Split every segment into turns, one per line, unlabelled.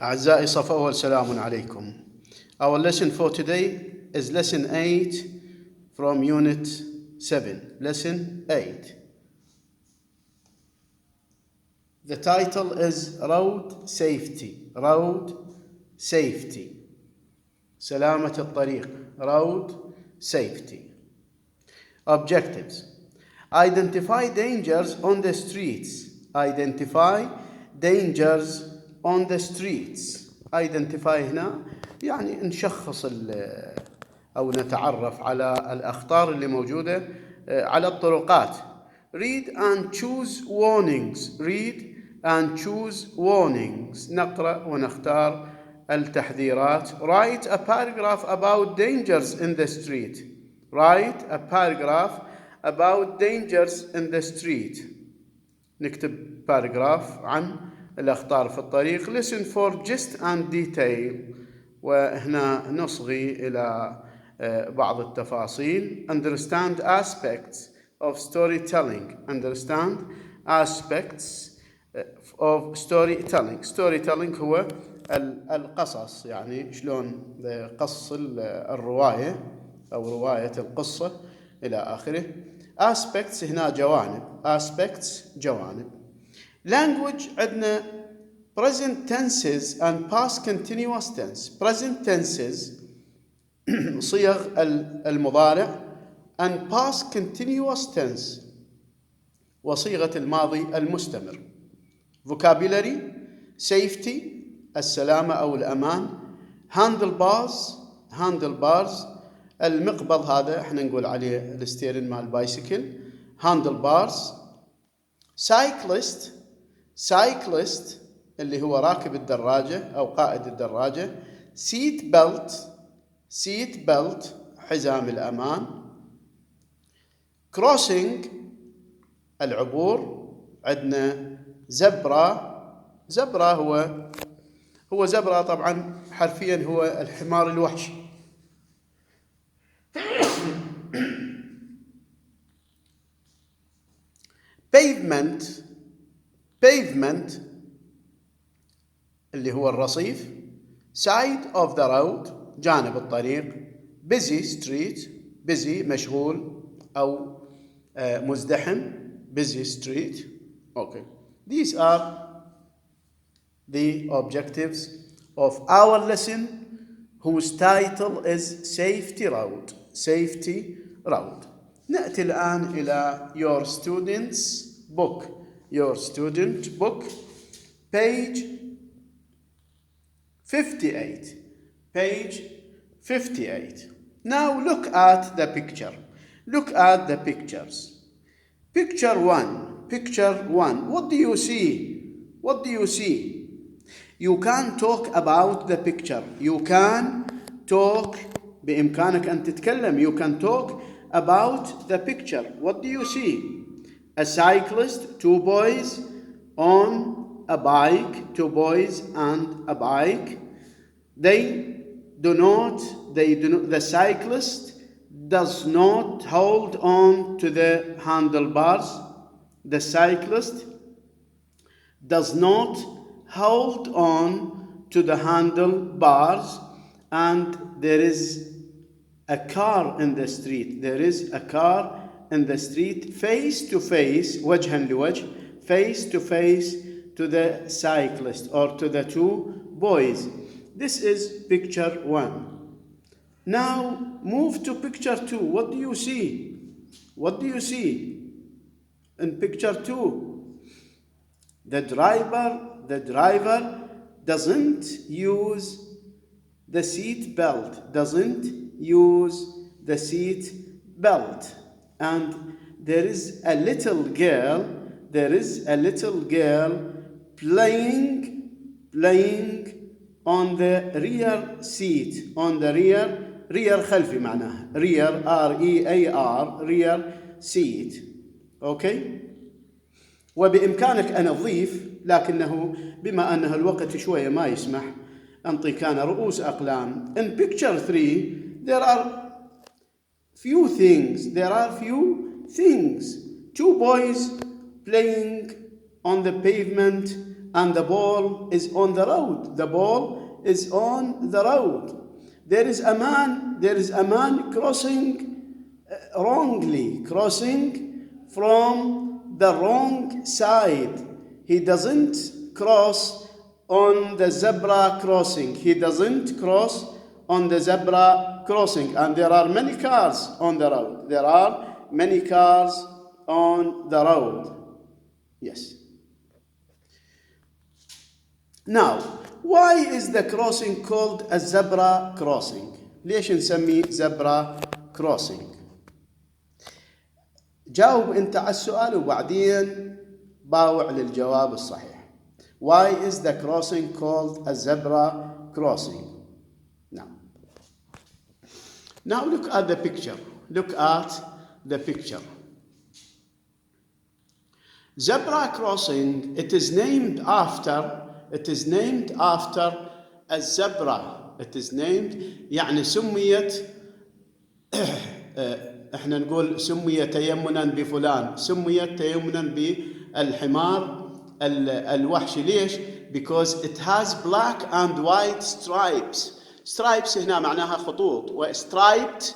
أعزائي صف أول سلام عليكم. Our lesson for today is lesson 8 from unit 7. Lesson 8. The title is Road Safety. Road Safety. سلامة الطريق. Road Safety. Objectives. Identify dangers on the streets. Identify dangers on the streets. Identify هنا يعني نشخص أو نتعرف على الأخطار اللي موجودة على الطرقات. Read and choose warnings. Read and choose warnings. نقرأ ونختار التحذيرات. Write a paragraph about dangers in the street. Write a paragraph about dangers in the street. نكتب باراجراف عن الأخطار في الطريق. Listen for gist and detail. وهنا نصغي إلى بعض التفاصيل. Understand aspects of storytelling. Understand aspects of storytelling. Storytelling هو القصص، يعني شلون قص الرواية أو رواية القصة إلى آخره. aspects هنا جوانب. aspects جوانب. language عندنا present tenses and past continuous tense. present tenses صيغ المضارع and past continuous tense وصيغة الماضي المستمر. vocabulary safety السلامة أو الأمان. handlebars المقبض هذا احنا نقول عليه الستيرن مال البايسكل. handlebars. cyclist اللي هو راكب الدراجة أو قائد الدراجة. seat belt حزام الأمان. crossing العبور. عندنا زبرة هو زبرة طبعا حرفيا هو الحمار الوحشي. pavement اللي هو الرصيف. side of the road جانب الطريق. busy street busy مشغول أو مزدحم. busy street. okay, these are the objectives of our lesson whose title is Safety Road. Safety Road. نأتي الآن إلى your student's book. Your student book page 58. Page 58. Now look at the picture. Look at the pictures. Picture 1. Picture 1. What do you see? What do you see? You can talk about the picture. You can talk. بإمكانك أن تتكلم. You can talk about the picture. What do you see? A cyclist, two boys on a bike, two boys and a bike. The cyclist does not hold on to the handlebars. The cyclist does not hold on to the handlebars, and there is a car in the street. There is a car in the street face to face, وجها لوجه, face to face to the cyclist or to the two boys. This is picture 1. Now move to picture 2. What do you see? What do you see in picture 2? The driver doesn't use the seat belt. Doesn't use the seat belt. And there is a little girl. There is a little girl playing on the rear seat. On the rear خلفي معناها. rear R-E-A-R rear seat. Okay. وبإمكانك أن أضيف، لكنه بما أنه الوقت شوية ما يسمح، أنطي كان رؤوس أقلام. In picture 3 there are few things. Two boys playing on the pavement and the ball is on the road. The ball is on the road. There is a man crossing wrongly, crossing from the wrong side. He doesn't cross on the zebra crossing. He doesn't cross on the zebra crossing. And there are many cars on the road. There are many cars on the road. Yes. Now, why is the crossing called a zebra crossing? ليش نسميه zebra crossing؟ جاوب أنت على السؤال وبعدين باوع للجواب الصحيح. Why is the crossing called a zebra crossing? Now look at the picture. Look at the picture. Zebra crossing, it is named after a zebra. It is named يعني سميت احنا نقول سميت تيمنا بفلان، سميت تيمنا بالحمار الوحشي. ليش؟ because it has black and white stripes. stripes هنا معناها خطوط، وstriped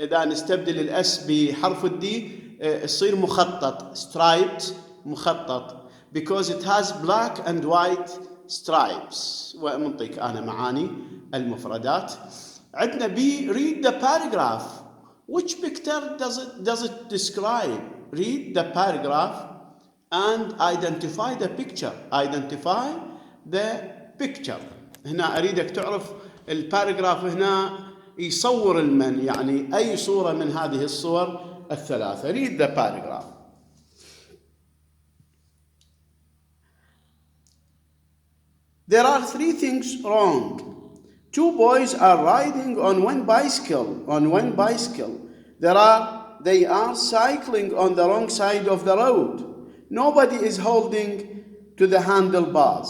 إذا نستبدل الأس بحرف الدي يصير مخطط. striped مخطط because it has black and white stripes. ومنطيك أنا معاني المفردات. عندنا B, read the paragraph. Which picture does it describe? Read the paragraph and identify the picture. Identify the picture. هنا أريدك تعرف الباراجراف هنا يصور المن، يعني أي صورة من هذه الصور الثلاثة. Read the paragraph. There are three things wrong. Two boys are riding on one bicycle. They are cycling on the wrong side of the road. Nobody is holding to the handlebars.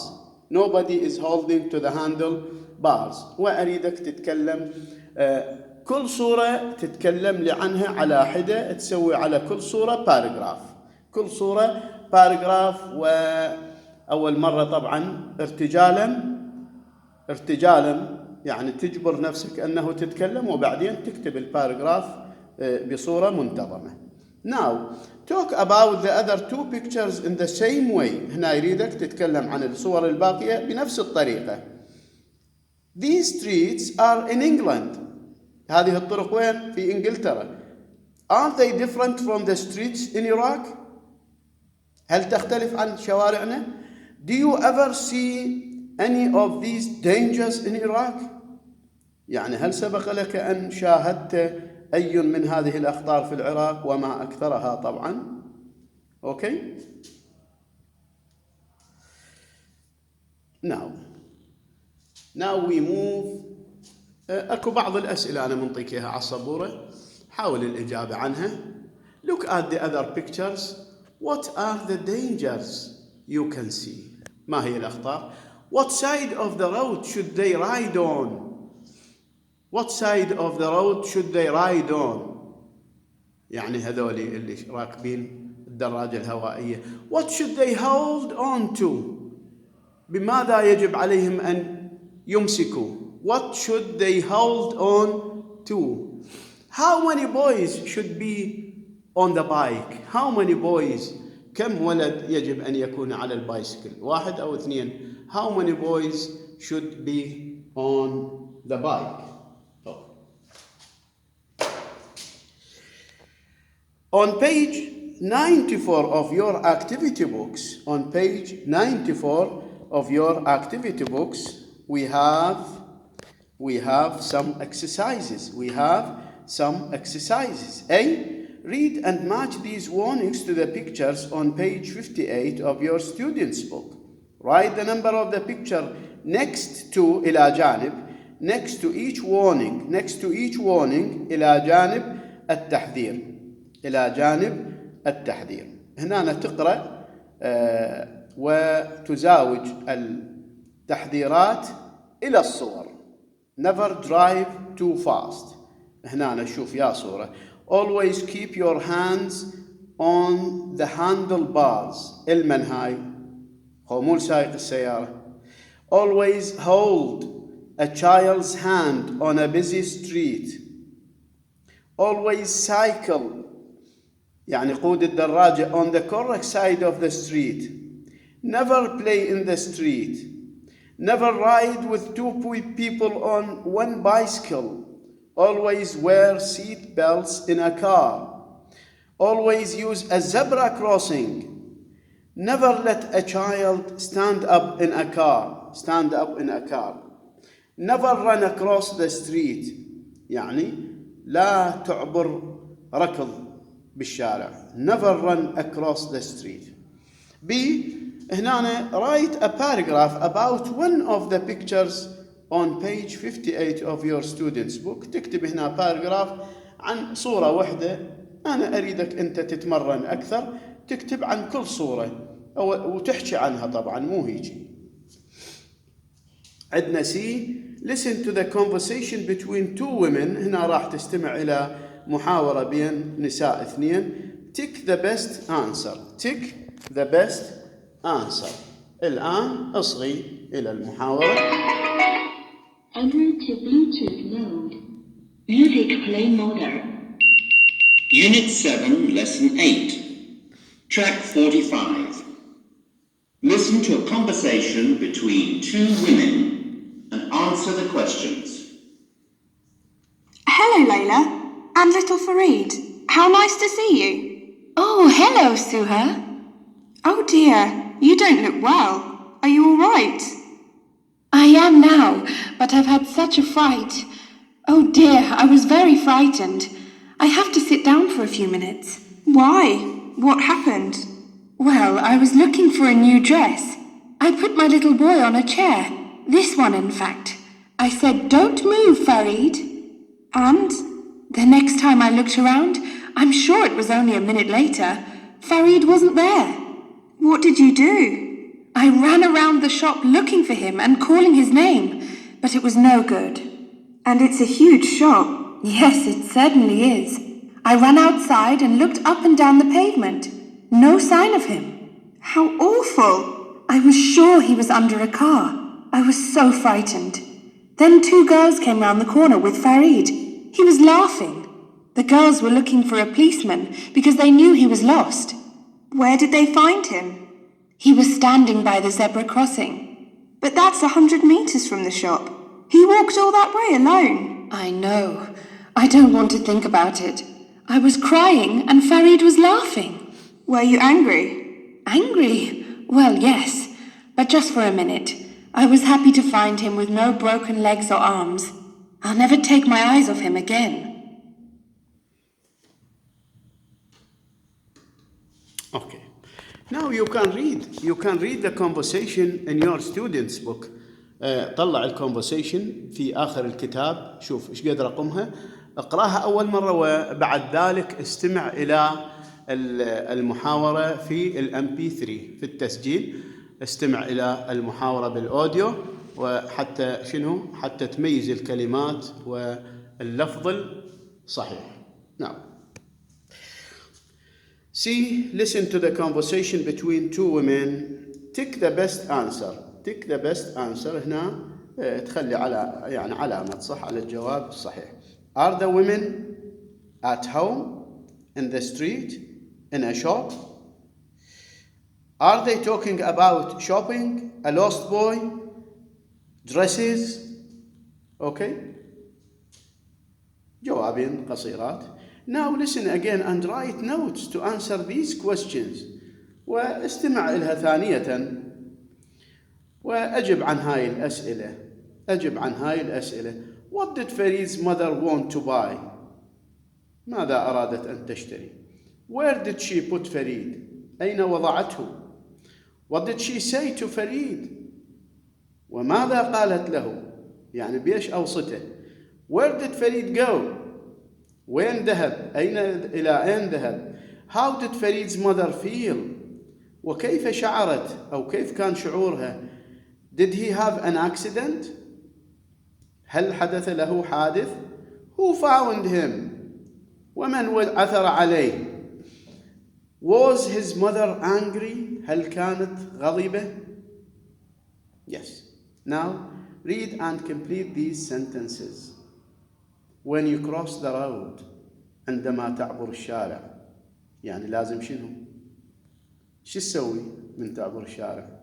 وأريدك تتكلم كل صورة تتكلم لي عنها على حدة، تسوي على كل صورة باراجراف. كل صورة باراجراف. وأول مرة طبعا ارتجالا يعني تجبر نفسك أنه تتكلم وبعدين تكتب الباراجراف بصورة منتظمة. Now, talk about the other two pictures in the same way. هنا يريدك تتكلم عن الصور الباقية بنفس الطريقة. These streets are in England. هذه الطرق وين؟ في إنجلترا. Aren't they different from the streets in Iraq? هل تختلف عن شوارعنا؟ Do you ever see any of these dangers in Iraq? يعني هل سبق لك أن شاهدت أي من هذه الأخطار في العراق؟ وما أكثرها طبعا. Okay? Now we move. أكو بعض الأسئلة أنا منطيك إياها على السبورة، حاول الإجابة عنها. Look at the other pictures. What are the dangers you can see? ما هي الأخطار؟ What side of the road should they ride on? What side of the road should they ride on? يعني هذول اللي راكبين الدراجة الهوائية. What should they hold on to? بماذا يجب عليهم أن يمسكوا؟ What should they hold on to? How many boys should be on the bike? How many boys? كم ولد يجب أن يكون على البايسكل؟ واحد أو اثنين. How many boys should be on the bike? On page 94 of your activity books, we have some exercises. A, read and match these warnings to the pictures on page 58 of your student's book. Write the number of the picture next to إلى جانب, next to each warning إلى جانب التحذير. هنا تقرأ وتزاوج التحذيرات إلى الصور. Never drive too fast. هنا نشوف يا صورة. Always keep your hands on the handlebars. المن هاي خمول سائق السيارة. Always hold a child's hand on a busy street. Always cycle يعني قود الدراجة on the correct side of the street. Never play in the street. Never ride with two people on one bicycle. Always wear seat belts in a car. Always use a zebra crossing. Never let a child stand up in a car. Stand up in a car. Never run across the street. يعني لا تعبر ركض بالشارع. Never run across the street. B. هنا write a paragraph about one of the pictures on page 58 of your student's book. تكتب هنا paragraph عن صورة واحدة. أنا أريدك أنت تتمرن أكثر، تكتب عن كل صورة وتحكي عنها طبعا، مو هيجي. عندنا C. Listen to the conversation between two women. هنا راح تستمع إلى محاورة بين نساء اثنين. Tick the best answer. Tick the best answer. الآن اصغي إلى المحاورة.
Enter to Bluetooth mode. Music play mode.
Unit 7, Lesson 8. Track 45. Listen to a conversation between two women and answer the questions.
Hello, Layla. And little Fareed. How nice to see you.
Oh, hello, Suha.
Oh dear, you don't look well. Are you all right?
I am now, but I've had such a fright. Oh dear, I was very frightened. I have to sit down for a few minutes.
Why? What happened?
Well, I was looking for a new dress. I put my little boy on a chair. This one, in fact. I said, "Don't move, Fareed." And the next time I looked around, I'm sure it was only a minute later, Fareed wasn't there.
What did you do?
I ran around the shop looking for him and calling his name, but it was no good.
And it's a huge shop.
Yes, it certainly is. I ran outside and looked up and down the pavement. No sign of him.
How awful.
I was sure he was under a car. I was so frightened. Then two girls came round the corner with Fareed. He was laughing. The girls were looking for a policeman because they knew he was lost.
Where did they find him?
He was standing by the zebra crossing.
But that's 100 meters from the shop. He walked all that way alone.
I know. I don't want to think about it. I was crying and Fareed was laughing.
Were you angry?
Angry? Well, yes, but just for a minute. I was happy to find him with no broken legs or arms. I'll never take my eyes off him again.
Okay. Now you can read the conversation in your student's book. طلع الconversation في آخر الكتاب. شوف إيش قد رقمها. اقراها أول مرة وبعد ذلك استمع إلى المحاورة في MP3 في التسجيل. استمع إلى المحاورة بالأوديو وحتى حتى تميز الكلمات واللفظ الصحيح. Now, C. Listen to the conversation between two women. Tick the best answer. Tick the best answer. هنا تخلي على علامة صح على الجواب الصحيح. Are the women at home, in the street, in a shop? Are they talking about shopping, a lost boy, dresses? Okay. جوابين قصيرات. Now listen again and write notes to answer these questions. واستمع إلها ثانية وأجب عن هاي الأسئلة. What did Fareed's mother want to buy? ماذا أرادت أن تشتري? Where did she put Fareed? أين وضعته? What did she say to Fareed? وماذا قالت له؟ يعني بيش أوصته. Where did Fareed go? وين ذهب؟ إلى أين ذهب؟ How did Fareed's mother feel? وكيف شعرت أو كيف كان شعورها؟ Did he have an accident? هل حدث له حادث؟ Who found him? ومن عثر عليه؟ Was his mother angry? هل كانت غضبة؟ Yes. Now read and complete these sentences. When you cross the road, عندما تعبر الشارع، يعني لازم شنو؟ شو تسوي من تعبر الشارع؟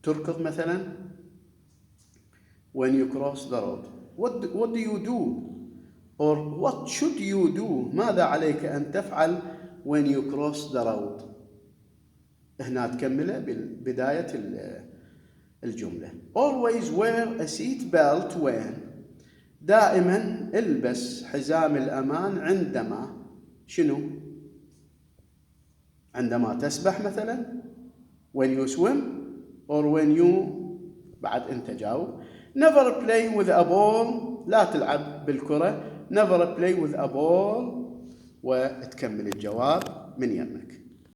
تركض مثلا. When you cross the road, what do you do? Or what should you do? ماذا عليك أن تفعل when you cross the road؟ هنا تكمله بداية الجملة. Always wear a seat belt when. دائما البس حزام الأمان عندما شنو؟ عندما تسبح مثلا. When you swim or when you بعد أنت جاوب. Never play with a ball. لا تلعب بالكرة. Never play with a ball. وتكمل الجواب من يمك.